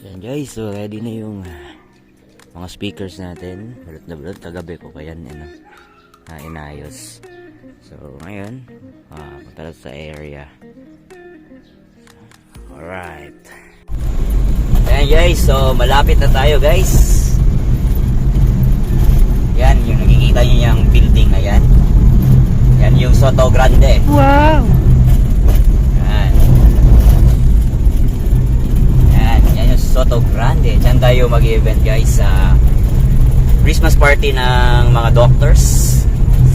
Yan guys, so ready na yung mga speakers natin. Balot na balot, kagabi ko pa yan inayos. So ngayon, punta sa area. Alright. Ayan guys, so malapit na tayo guys. Yan, yung nakikita nyo yung building na yan. Yan yung Soto Grande. Wow! Yan yung Soto Grande. Diyan tayo mag-event guys sa Christmas party ng mga doctors,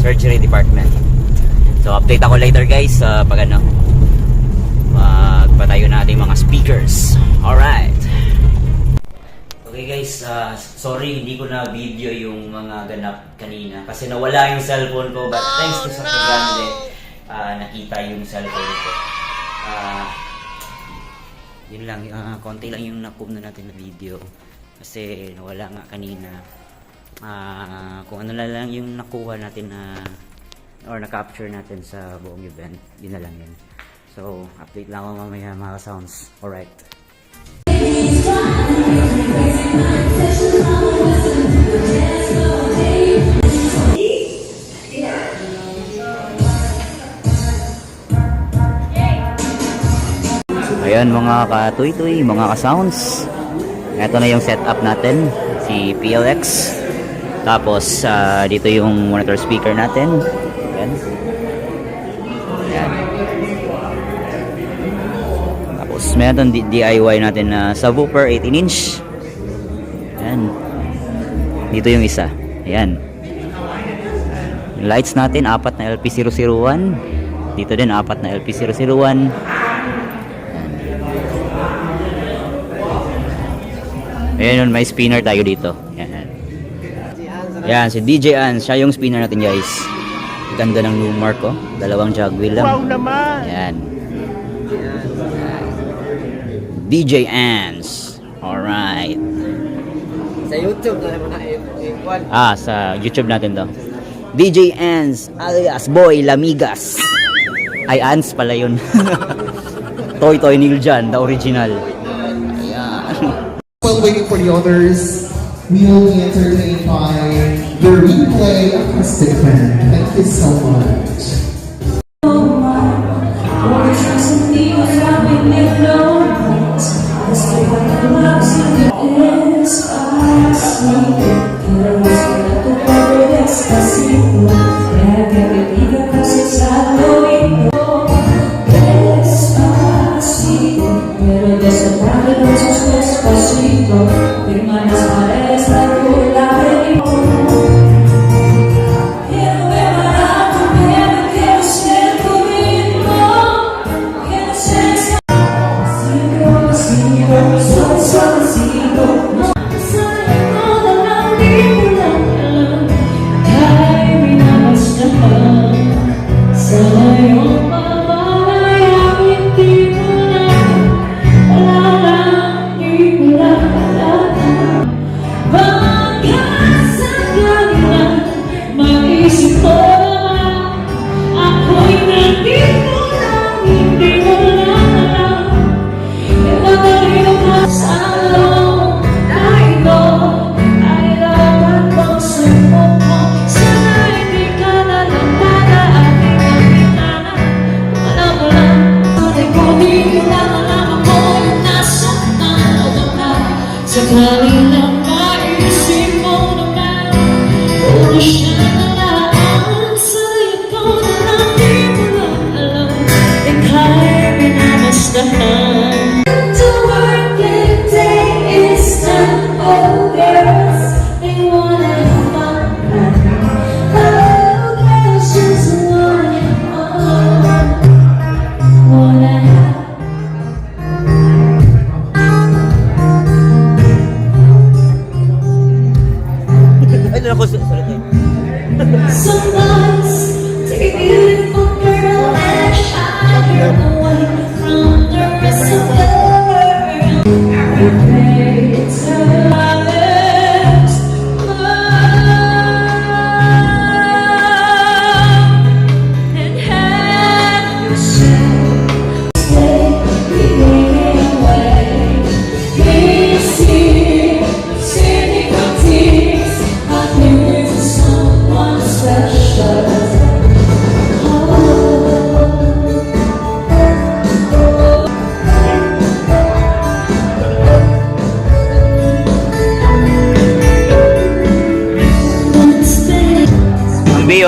surgery department. So update ako later guys pag ano, magpatayo na ating mga speakers. Alright. Okay guys, sorry hindi ko na video yung mga ganap kanina kasi nawala yung cellphone ko, but thanks to Soto Grande nakita yung cellphone ko. Yun lang, konti lang yung nakuha na natin na video kasi nawala nga kanina. Kung ano lang yung nakuha natin or na-capture natin sa buong event, yun na lang yun. So, update lang ako mamaya mga sounds. Alright. Ayan mga ka-tuy-tuy, mga ka-sounds. Ito na yung setup natin, si PLX. Tapos dito yung monitor speaker natin. Ayan. Ayan. Tapos meron DIY natin na subwoofer 18-inch. Ayan. Dito yung isa. Ayan. Yung lights natin, 4 na LP001. Dito din 4 na LP001. Ayan yun, may spinner tayo dito. Ayan. Ayan, si DJ Ans. Siya yung spinner natin guys. Ganda ng Numark ko. 2 jog wheel lang. Wow naman! Ayan. DJ Ans. Alright. Sa YouTube na naman sa YouTube natin to. DJ Ans alias Boy Lamigas. Ay, Ans pala yun. Toy Toy Neil Jan, the original. While waiting for the others, we will be entertained by the Replay Acoustic Band. Thank you so much.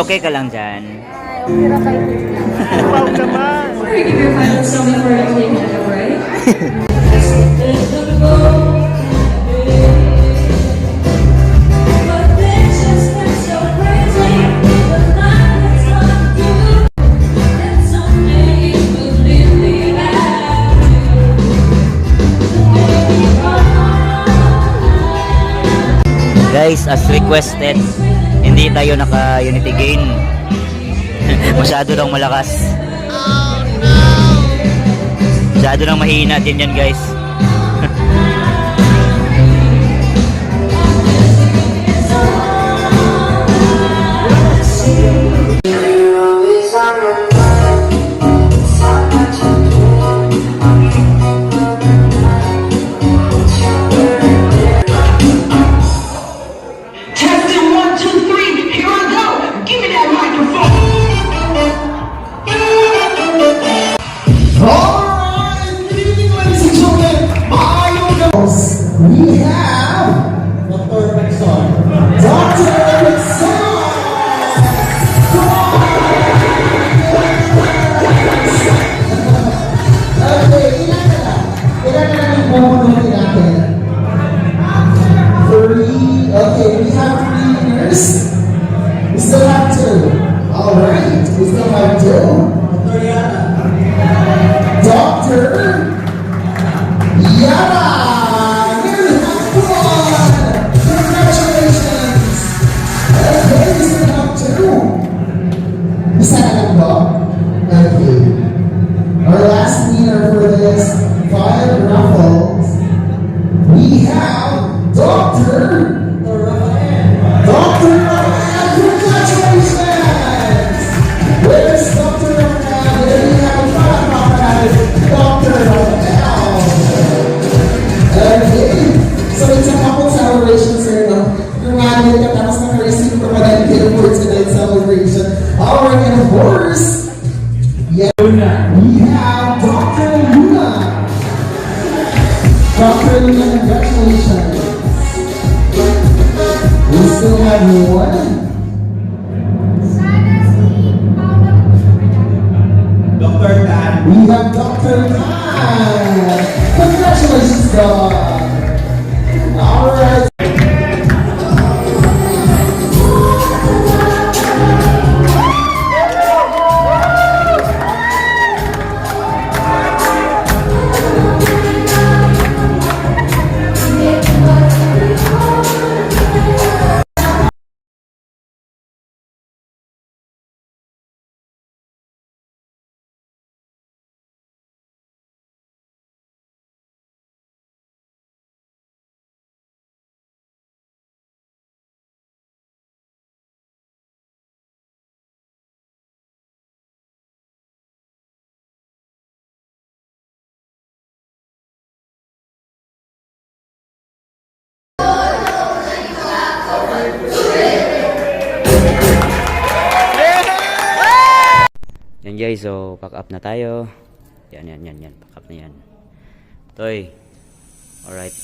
okay ka lang dyan? Ay, okay ra kayo. Wow naman. Give your final song before you take it away. But things just get so crazy. The night is not good. And someday it will leave me at you. Guys, as requested, hindi tayo naka-unity gain. Masyado daw malakas. Masyado nang mahina din yan, guys. Testing 1, 2, 3. Here I go. Give me that microphone. Alright, good evening, ladies and gentlemen. My girls, we have Dr. Rexon. Dr. Rexon! Okay, ilan na lang? Ilan na lang yung bumunutin natin? 3. Okay, we have 3 winners. We still have 2. Alright, we still have 2. Dr. Yara! You have won! Congratulations! Okay, we still have 2. Isa na lang ba? Okay. Our last winner for this 5 raffles, we have Dr. Dr. Rafael! Congratulations! Where's Dr. Rafael? There you have it, Dr. Rafael! Okay, so it's a couple celebration, sir. No? Graduate ka tapos naka-receive ka pa ng gift for tonight's celebration. Alright, and of course, yeah, we have Dr. Luna. Dr. Luna, congratulations. We still have one. We have Dr. Tan. Congratulations, Doc. All right. Yan guys, so pack up na tayo. Yan. Pack up na yan. Toy. Alright.